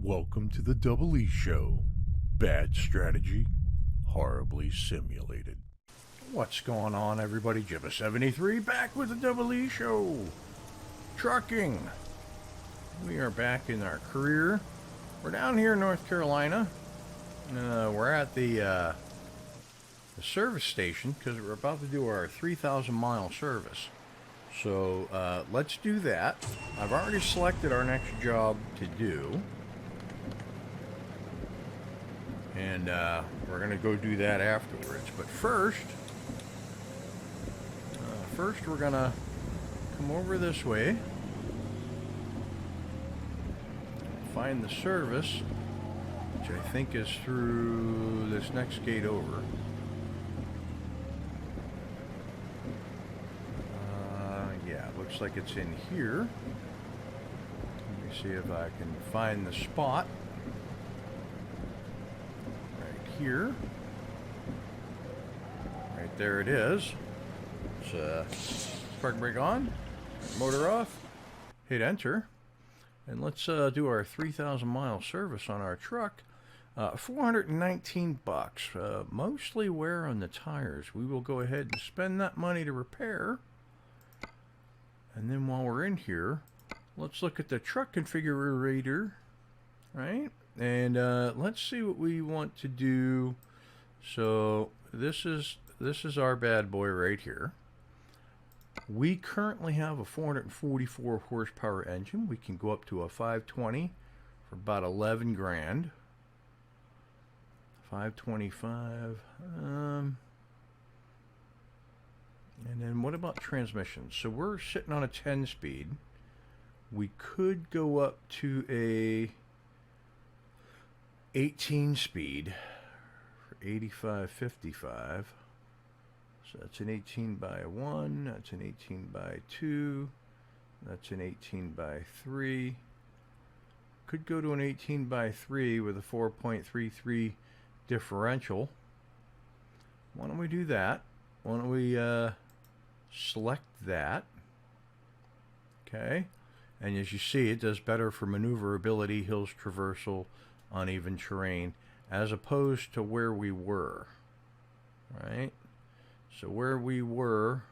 Welcome to the DoubleEShow. Bad strategy, horribly simulated. What's going on, everybody? Jibba 73 back with the DoubleEShow. Trucking. We are back in our career. We're down here in North Carolina. We're at the service station because we're about to do our 3,000 mile service. So let's do that. I've already selected our next job to do. And we're going to go do that afterwards. But first we're going to come over this way. Find the service, which I think is through this next gate over. Yeah, it looks like it's in here. Let me see if I can find the spot. Here. Right there it is. Let's park brake on, motor off, hit enter, and let's do our 3,000 mile service on our truck. 419 bucks, mostly wear on the tires. We will go ahead and spend that money to repair. And then while we're in here, let's look at the truck configurator, right? And let's see what we want to do. So this is our bad boy right here. We currently have a 444 horsepower engine. We can go up to a 520 for about 11 grand. 525. And then what about transmission? So we're sitting on a 10 speed. We could go up to a 18 speed for 85.55. So that's an 18 by 1, that's an 18 by 2, that's an 18 by 3. Could go to an 18 by 3 with a 4.33 differential. Why don't we do that? Why don't we select that? Okay. And as you see, it does better for maneuverability, hills traversal, uneven terrain, as opposed to where we were, right? So where we were,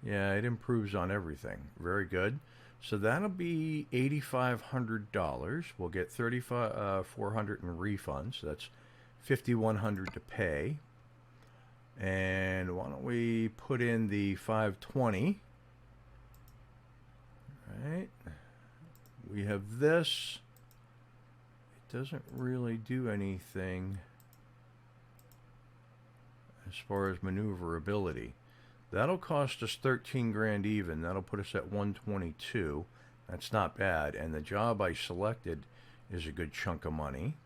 yeah, it improves on everything. Very good. So that'll be $8,500. We'll get $3,400 in refunds. So that's $5,100 to pay. And why don't we put in the 520? Right. We have this. Doesn't really do anything as far as maneuverability. That'll cost us 13 grand even. That'll put us at 122. That's not bad. And the job I selected is a good chunk of money.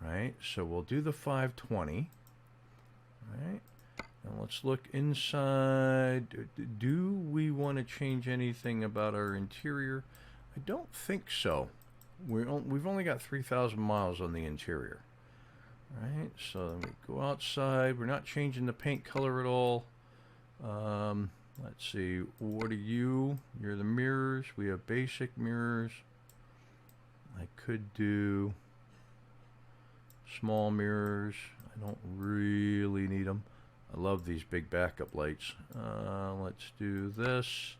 Right? So we'll do the 520. Right? And let's look inside. Do we want to change anything about our interior? I don't think so. We've only got 3,000 miles on the interior. Right, so let me go outside. We're not changing the paint color at all. Let's see, what are you? You're the mirrors. We have basic mirrors. I could do small mirrors. I don't really need them. I love these big backup lights. Let's do this.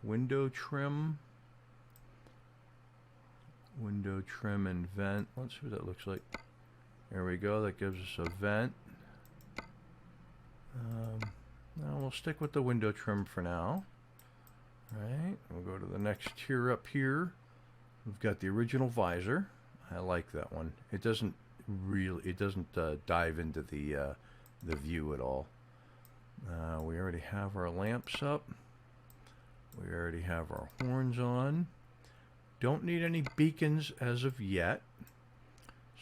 Window trim. Window trim and vent. Let's see what that looks like. There we go. That gives us a vent. Now we'll stick with the window trim for now. Alright, we'll go to the next tier up here. We've got the original visor. I like that one. It doesn't dive into the view at all. We already have our lamps up. We already have our horns on. Don't need any beacons as of yet.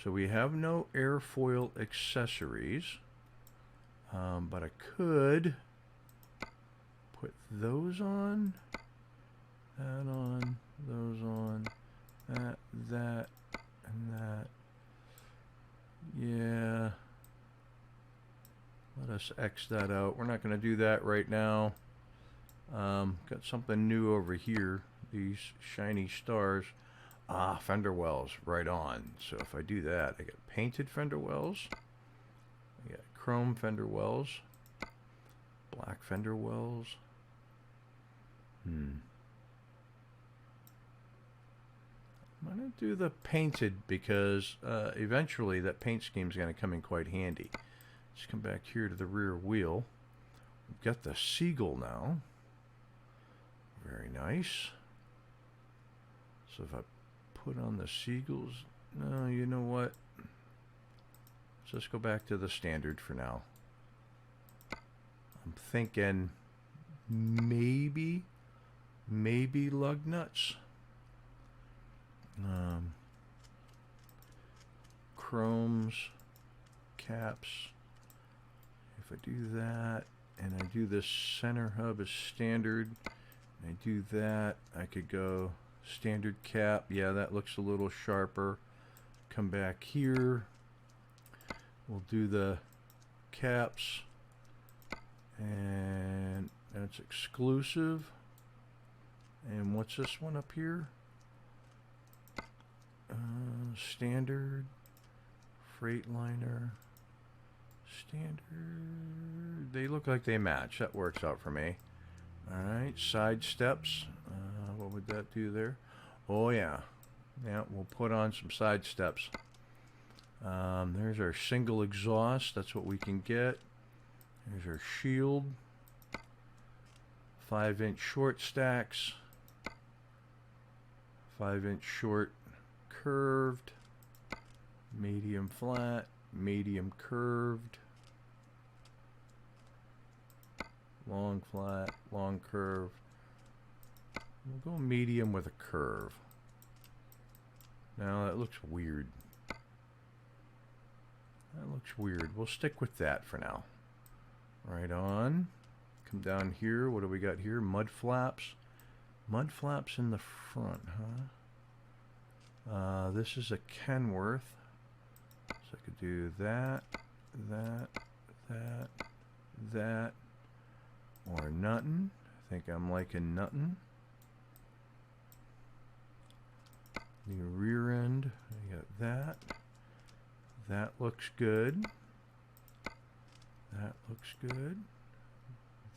So we have no airfoil accessories. But I could put those on, that on, those on, that, and that. Yeah. Let us X that out. We're not going to do that right now. Got something new over here. These shiny stars. Ah, fender wells, right on. So if I do that, I get painted fender wells. I got chrome fender wells. Black fender wells. I'm going to do the painted because eventually that paint scheme is going to come in quite handy. Let's come back here to the rear wheel. We've got the Seagull now. Very nice. So if I put on the Seagulls, no, you know what? Let's just go back to the standard for now. I'm thinking maybe lug nuts. Chromes, caps. If I do that, and I do this center hub as standard, and I do that, I could go standard cap. Yeah, that looks a little sharper. Come back here. We'll do the caps, and that's exclusive. And what's this one up here? Standard, Freightliner, standard. They look like they match. That works out for me. Alright, side steps. What would that do there? Oh yeah. Yeah, we'll put on some side steps. There's our single exhaust. That's what we can get. There's our shield. 5-inch short stacks. 5-inch short curved. Medium flat. Medium curved. Long flat. Long curved. We'll go medium with a curve. Now that looks weird. That looks weird. We'll stick with that for now. Right on. Come down here. What do we got here? Mud flaps. Mud flaps in the front, huh? This is a Kenworth. So I could do that, that, or nothing. I think I'm liking nothing. The rear end, I got that. That looks good. That looks good.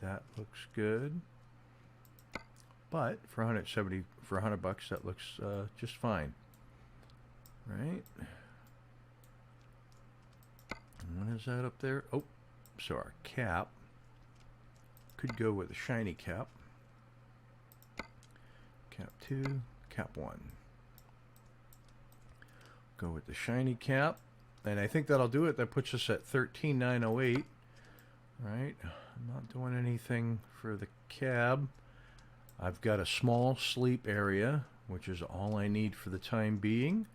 That looks good. But for $100 bucks, that looks just fine. Right? And what is that up there? Oh, so our cap could go with a shiny cap. Cap 2, cap 1. Go with the shiny cap. And I think that'll do it. That puts us at 13,908. Right? I'm not doing anything for the cab. I've got a small sleep area, which is all I need for the time being.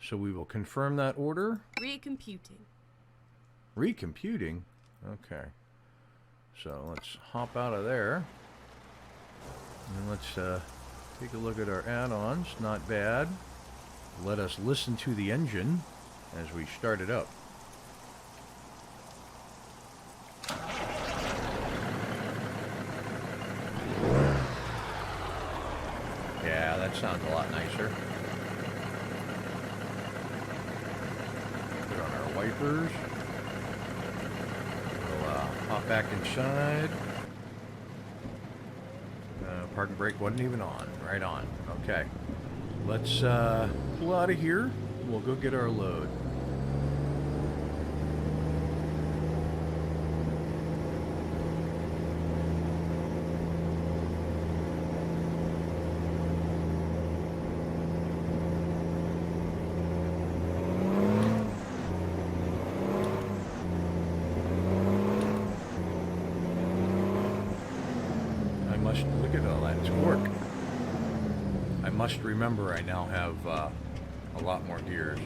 So we will confirm that order. Recomputing. Recomputing? Okay. So let's hop out of there. And let's take a look at our add-ons. Not bad. Let us listen to the engine as we start it up. Yeah, that sounds a lot nicer. Put on our wipers. We'll hop back inside. Park and brake wasn't even on. Right on. Okay. Let's pull out of here. We'll go get our load. Look at all that torque. I must remember I now have a lot more gears.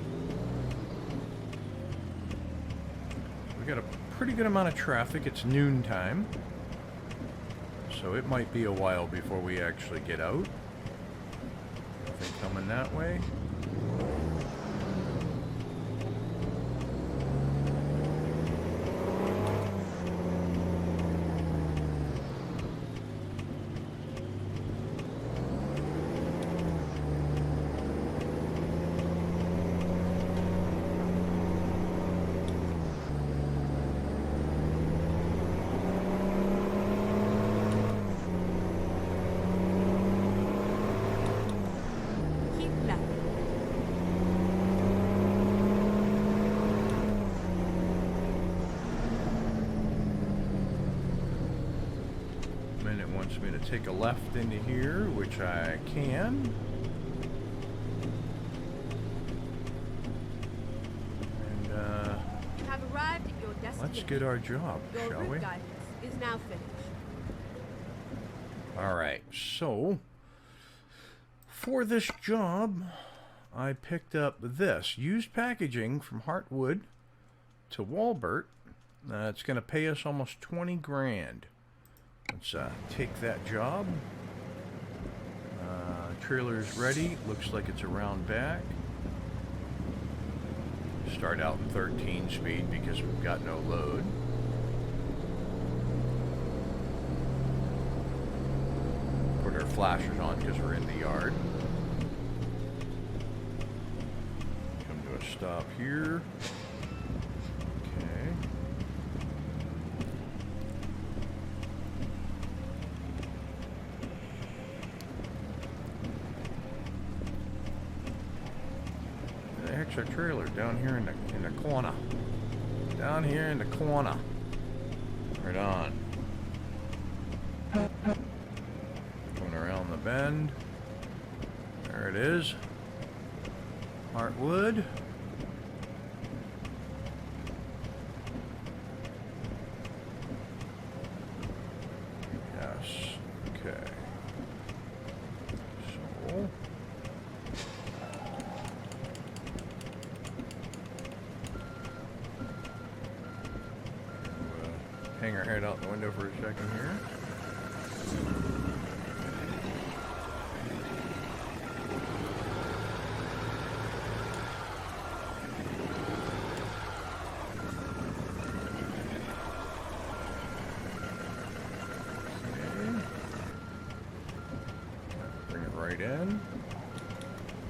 We got a pretty good amount of traffic. It's noon time, so it might be a while before we actually get out. Nothing coming that way. me to take a left into here, which I can. And You have arrived at your destination. let's get our job, Your shall we? route guidance is now finished. Alright, so for this job, I picked up this used packaging from Heartwood to Walbert. It's going to pay us almost 20 grand. Let's take that job. Trailer's ready. Looks like it's around back. Start out in 13 speed because we've got no load. Put our flashers on because we're in the yard. Come to a stop here. Okay. Where the heck's our trailer? Down here in the corner. Down here in the corner. Right on. Going around the bend. There it is. Heartwood. Yes. Okay. So. Hang our head out the window for a second here. Right in.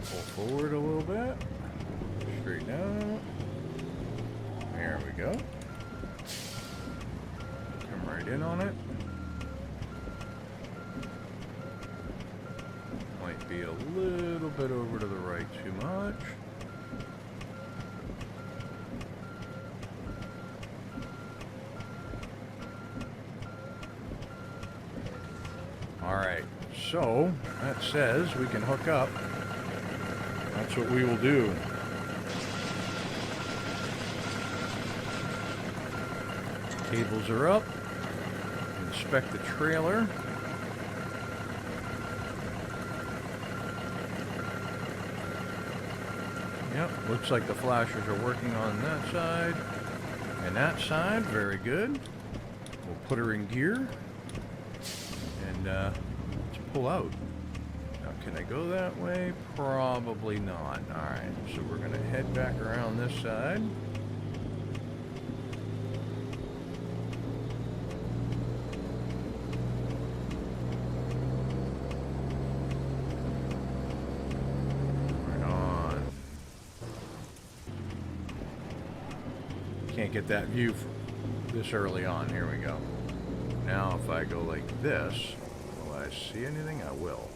Pull forward a little bit. Straighten out. There we go. Come right in on it. Might be a little bit over to the right too much. Alright, so that says we can hook up. That's what we will do. Cables are up. Inspect the trailer. Yep, looks like the flashers are working on that side and that side. Very good. We'll put her in gear and let's pull out. Now, can I go that way? Probably not. Alright, so we're going to head back around this side. Can't get that view this early on. Here we go. Now if I go like this, will I see anything? I will.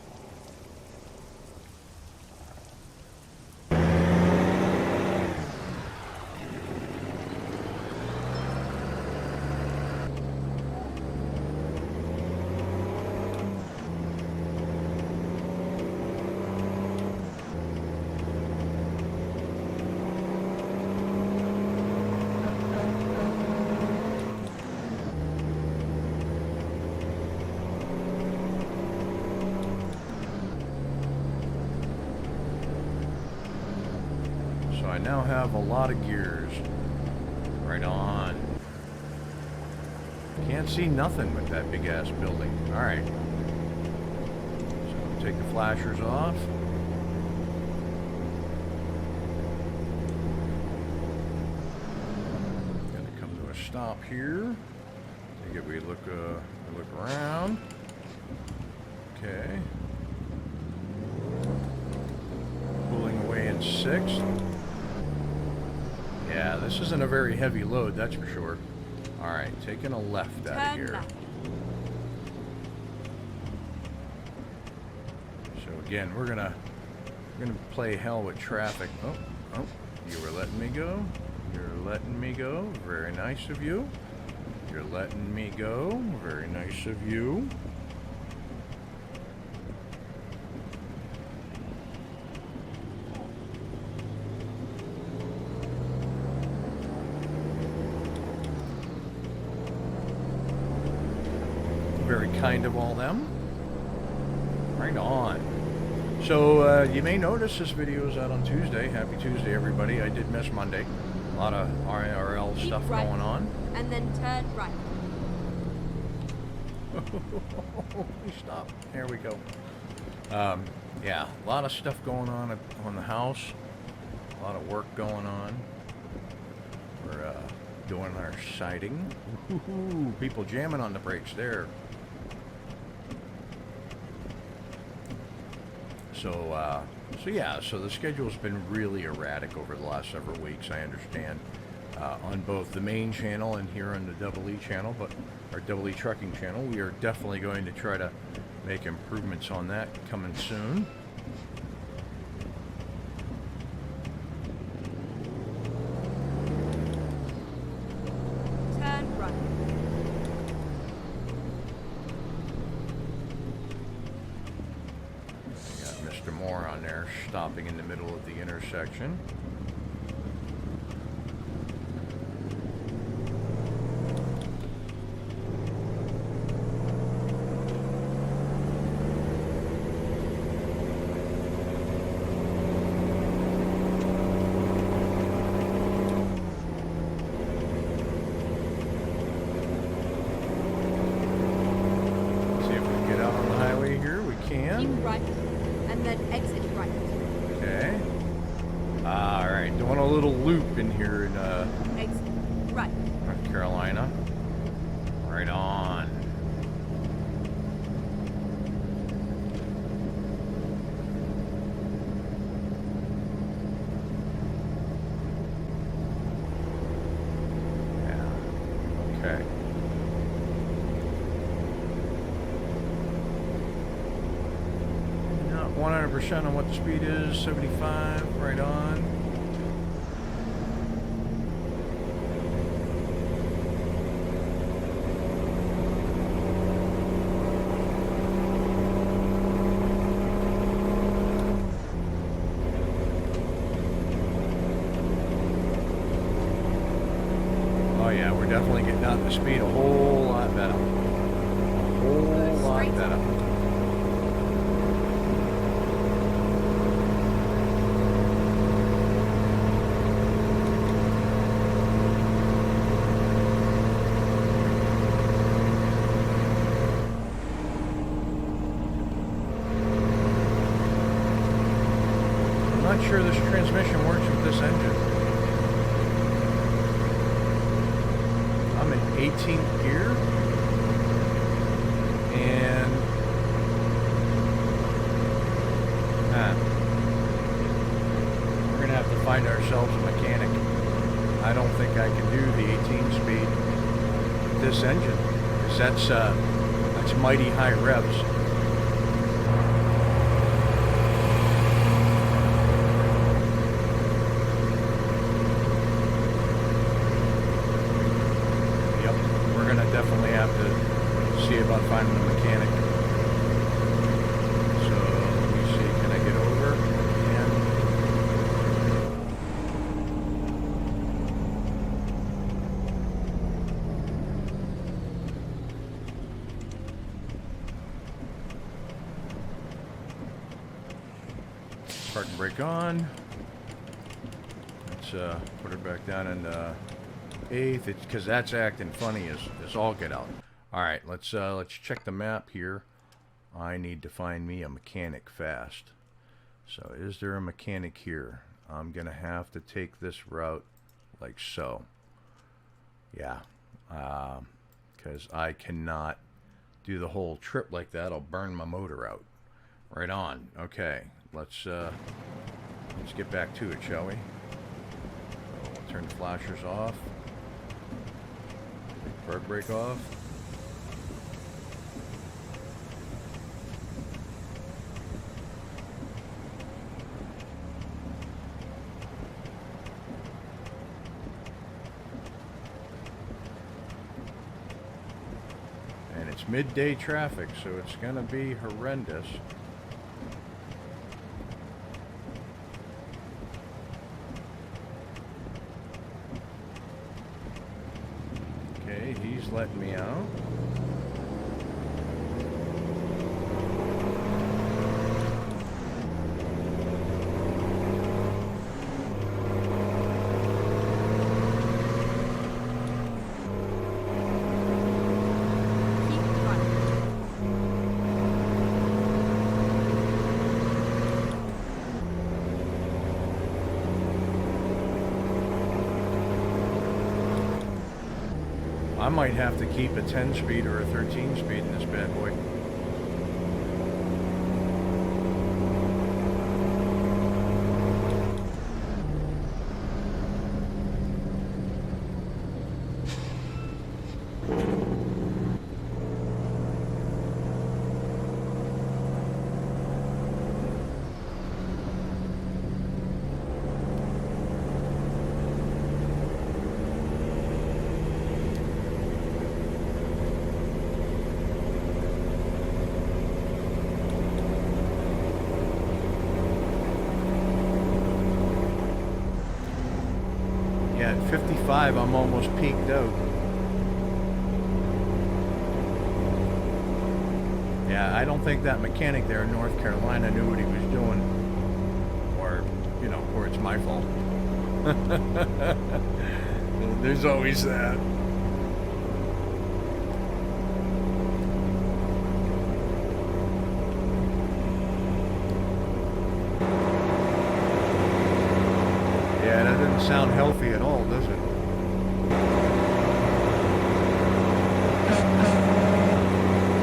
I now have a lot of gears. Right on. Can't see nothing with that big ass building. Alright. So take the flashers off. Gonna come to a stop here. Take it, we look around. Okay. Pulling away in 6th. Yeah, this isn't a very heavy load, that's for sure. Alright, taking a left out of here. So again, we're gonna play hell with traffic. Oh, you were letting me go. You're letting me go. Very nice of you. You're letting me go. Very nice of you. very kind of all them. Right on. So you may notice this video is out on Tuesday. Happy Tuesday, everybody. I did miss Monday. A lot of IRL Keep stuff right, going on. and then turn right. Stop. There we go. Yeah, a lot of stuff going on the house. A lot of work going on. We're doing our siding. Ooh, people jamming on the brakes there. So yeah, so the schedule's been really erratic over the last several weeks, I understand, on both the main channel and here on the Double E channel, but our Double E Trucking channel. We are definitely going to try to make improvements on that coming soon. Turn right. Mr. Moore on there stopping in the middle of the intersection. See if we can get out on the highway here. We can. Keep right, and then exit right. Okay. All right, doing a little loop in here in Exit right. North Carolina. Right on. Yeah. Okay. Not 100% on what the speed is. 75. Right on. Oh yeah, we're definitely getting out the speed a whole lot better. A whole lot Straight better. I'm not sure this transmission works with this engine. I'm in 18th gear, and we're gonna have to find ourselves a mechanic. I don't think I can do the 18 speed with this engine, because that's mighty high revs. Yep, we're gonna definitely have to see about finding a mechanic. So let me see, can I get over? And park and brake on. Let's put her back down in 8th. It's because that's acting funny as all get out. All right, let's check the map here. I need to find me a mechanic fast. So is there a mechanic here? I'm gonna have to take this route like so. Yeah, because I cannot do the whole trip like that. I'll burn my motor out. Right on. Okay, let's get back to it, shall we? So we'll turn the flashers off. Park brake off. And it's midday traffic, so it's gonna be horrendous. Okay, he's letting me out. I might have to keep a 10-speed or a 13-speed in this bad boy. At 55, I'm almost peaked out. Yeah, I don't think that mechanic there in North Carolina knew what he was doing. Or, you know, or it's my fault. There's always that. Yeah, that doesn't sound healthy at all, does it?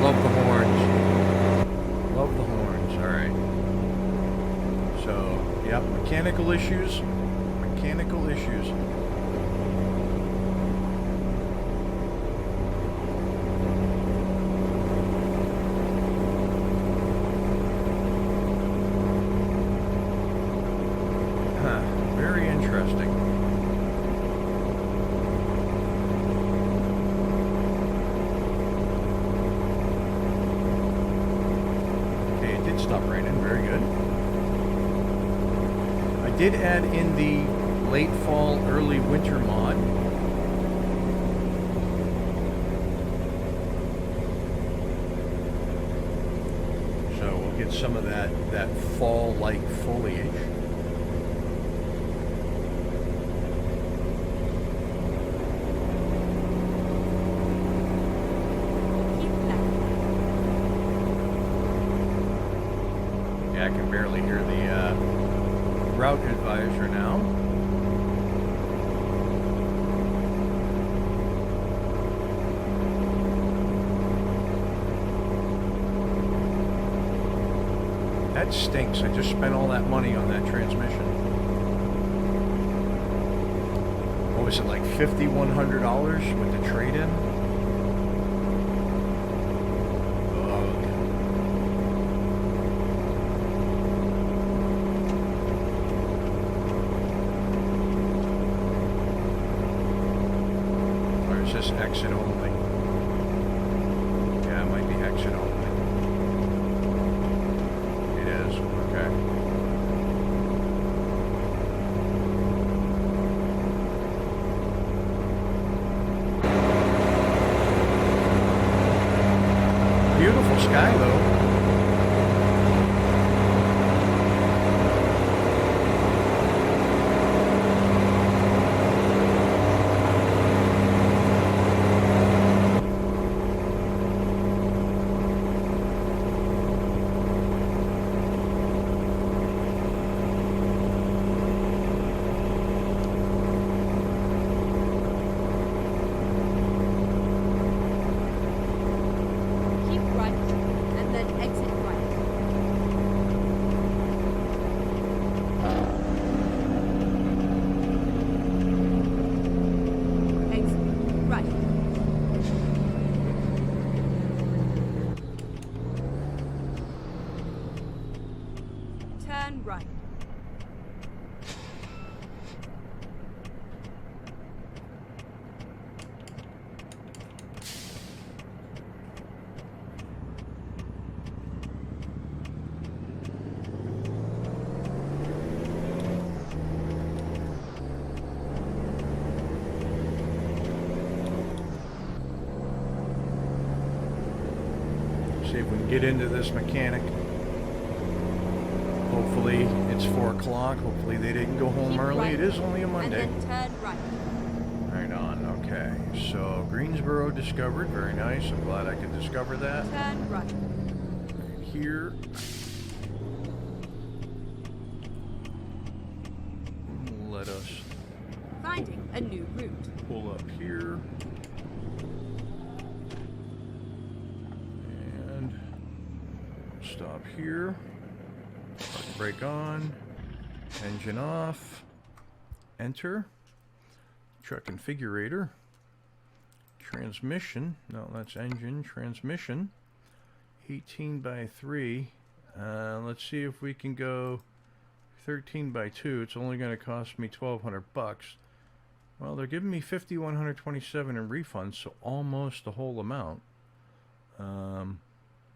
Love the horns. Love the horns, alright. So, yep, mechanical issues. Mechanical issues. Very interesting. Okay, it did stop raining. Very good. I did add in the late fall, early winter mod. So we'll get some of that fall-like foliage. I can barely hear the route advisor now. That stinks. I just spent all that money on that transmission. What was it, like $5,100 with the trade-in? Just exit only. Yeah, it might be exit only. It is, okay. Beautiful sky though. Turn right. See if we can get into this mechanic. Hopefully it's 4 o'clock. Hopefully they didn't go home Keep early. right, It is only a Monday. And then turn right. Right on. Okay. So Greensboro discovered. Very nice. I'm glad I could discover that. Turn right. Right here. Let us Finding a new route. pull up here. Stop here. Park brake on. Engine off. Enter. Truck configurator. Transmission. No, that's engine. Transmission. 18 by 3. Let's see if we can go 13 by 2. It's only going to cost me $1,200 bucks. Well, they're giving me $5,127 in refunds, so almost the whole amount.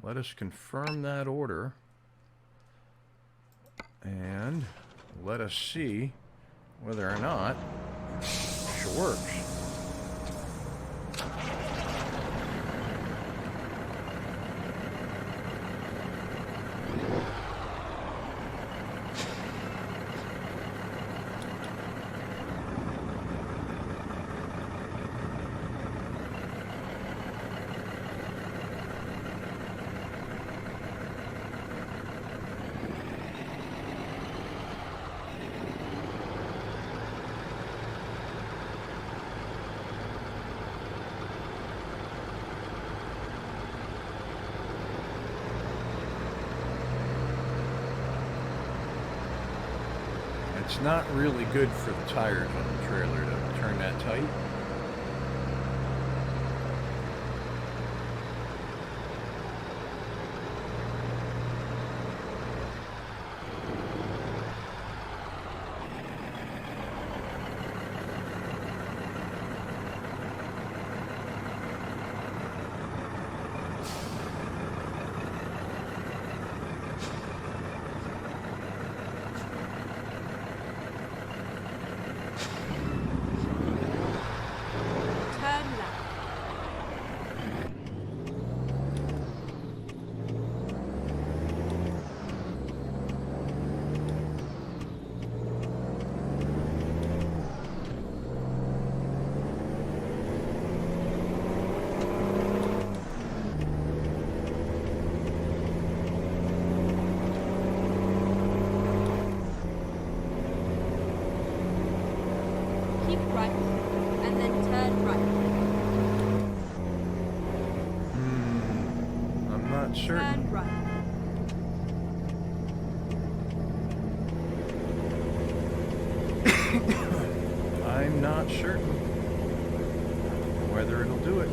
Let us confirm that order. And let us see whether or not it works. It's not really good for the tires on the trailer to turn that tight. Certain. Turn right. I'm not certain whether it'll do it.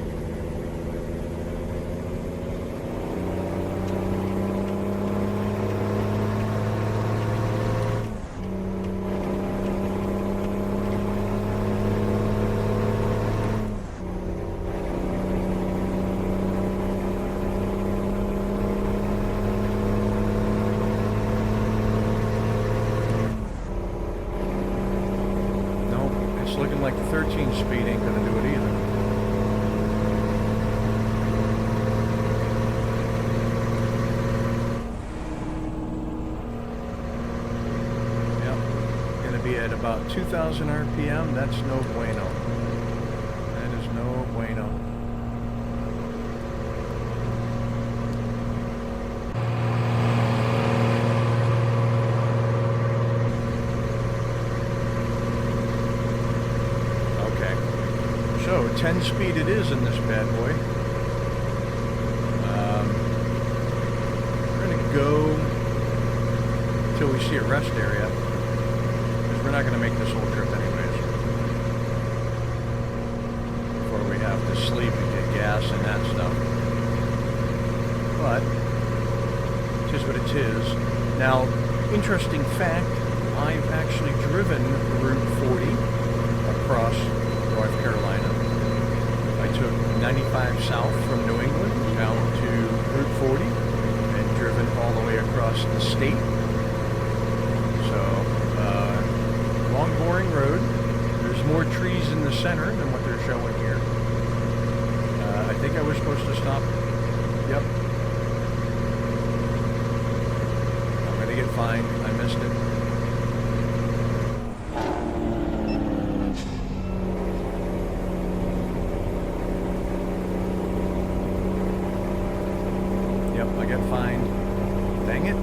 Like the 13 speed ain't gonna do it either. Yep, gonna be at about 2,000 RPM. That's no bueno. That is no bueno. So 10 speed it is in this bad boy. We're going to go until we see a rest area, because we're not going to make this whole trip anyways. Before we have to sleep and get gas and that stuff. But it is what it is. Now, interesting fact, I've actually driven Route 40 across North Carolina. I took 95 south from New England down to Route 40 and driven all the way across the state. So, long, boring road. There's more trees in the center than what they're showing here. I think I was supposed to stop. Yep. I'm going to get fined. I missed it. I got fined. Dang it.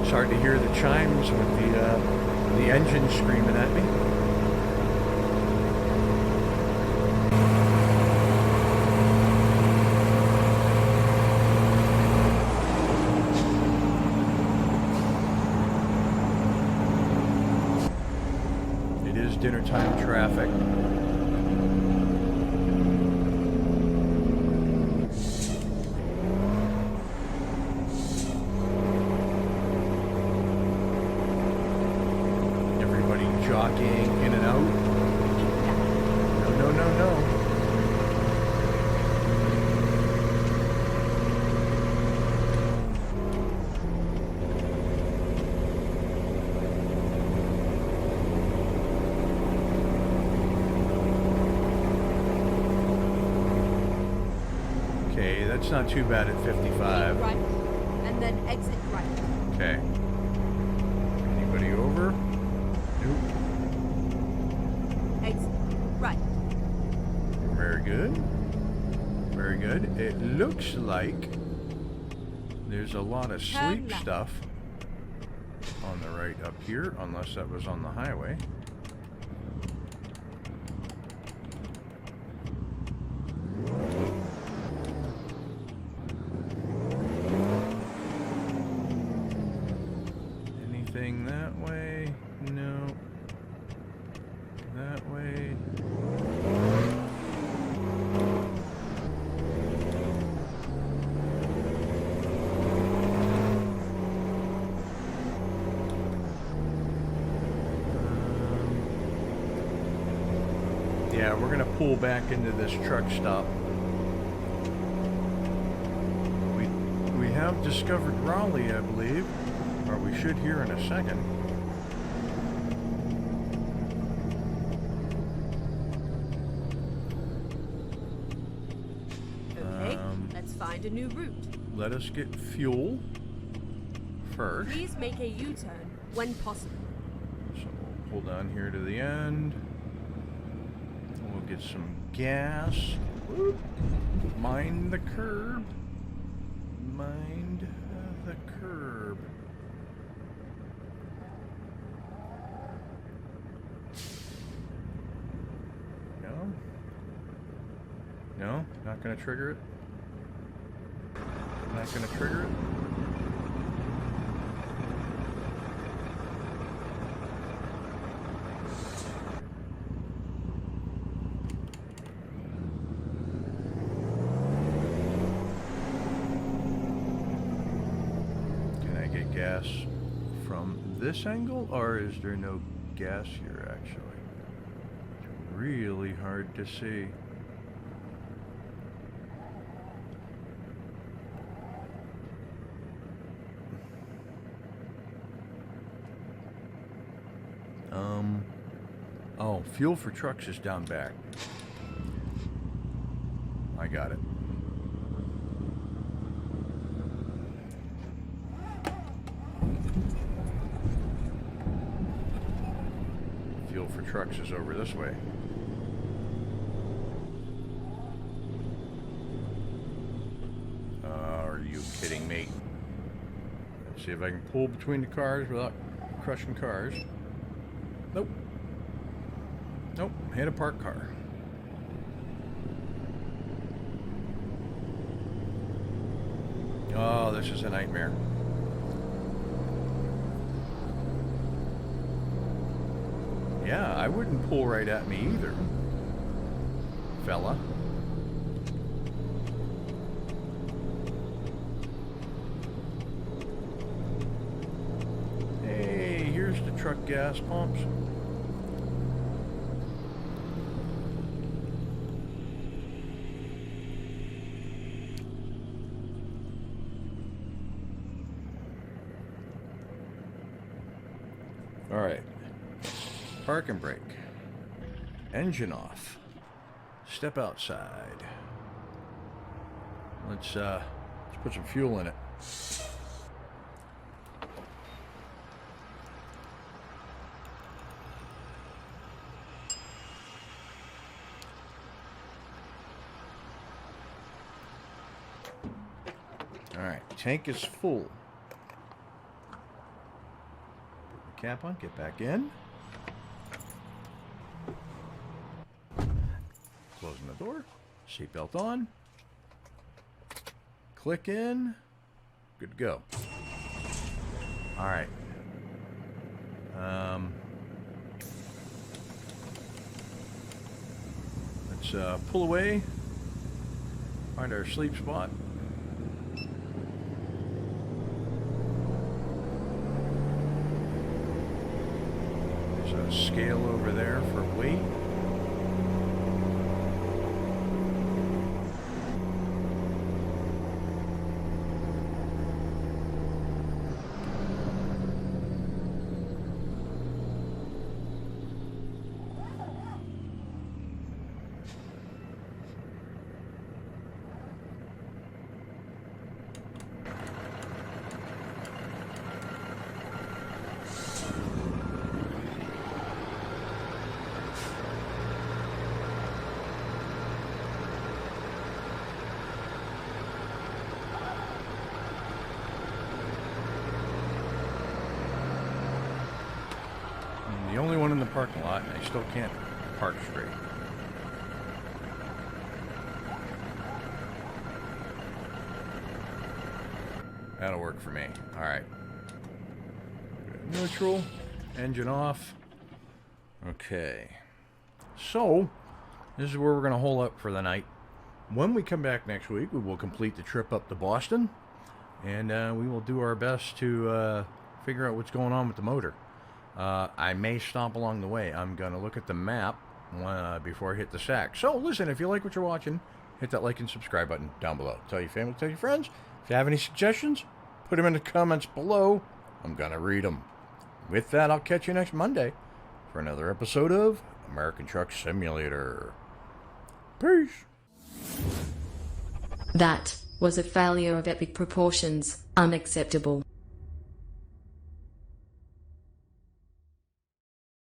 It's hard to hear the chimes with the engine screaming at me. dinner time traffic. Everybody jockeying in and out. No, no, no, no. Okay, that's not too bad at 55. Right, and then exit right. Okay. Anybody over? Nope. Exit right. Very good. Very good. It looks like there's a lot of Turn sleep left. stuff on the right up here, unless that was on the highway. Anything that way? No. That way. Yeah, we're gonna pull back into this truck stop. We have discovered Raleigh, I believe, or we should here in a second. Okay, let's find a new route. Let us get fuel first. Please make a U-turn when possible. So we'll pull down here to the end. We'll get some gas. Whoop. Mind the curb. Mind the curb. No? No? Not gonna trigger it? Not gonna trigger it? Can I get gas from this angle, or is there no gas here actually? It's really hard to see. Oh, fuel for trucks is down back. I got it. Fuel for trucks is over this way. Are you kidding me? Let's see if I can pull between the cars without crushing cars. Nope. Nope, hit a parked car. Oh, this is a nightmare. Yeah, I wouldn't pull right at me either, fella. Hey, here's the truck gas pumps. All right, park and brake, engine off, step outside. Let's put some fuel in it. All right, tank is full. Cap on, get back in. Closing the door. Seatbelt on. Click in. Good to go. All right. let's pull away, find our sleep spot. There's a scale over there for weight. The only one in the parking lot, and I still can't park straight. That'll work for me. Alright. Neutral. Engine off. Okay. So, this is where we're going to hole up for the night. When we come back next week, we will complete the trip up to Boston. And we will do our best to figure out what's going on with the motor. I may stop along the way. I'm going to look at the map before I hit the sack. So, listen, if you like what you're watching, hit that like and subscribe button down below. Tell your family, tell your friends. If you have any suggestions, put them in the comments below. I'm going to read them. With that, I'll catch you next Monday for another episode of American Truck Simulator. Peace. That was a failure of epic proportions. Unacceptable.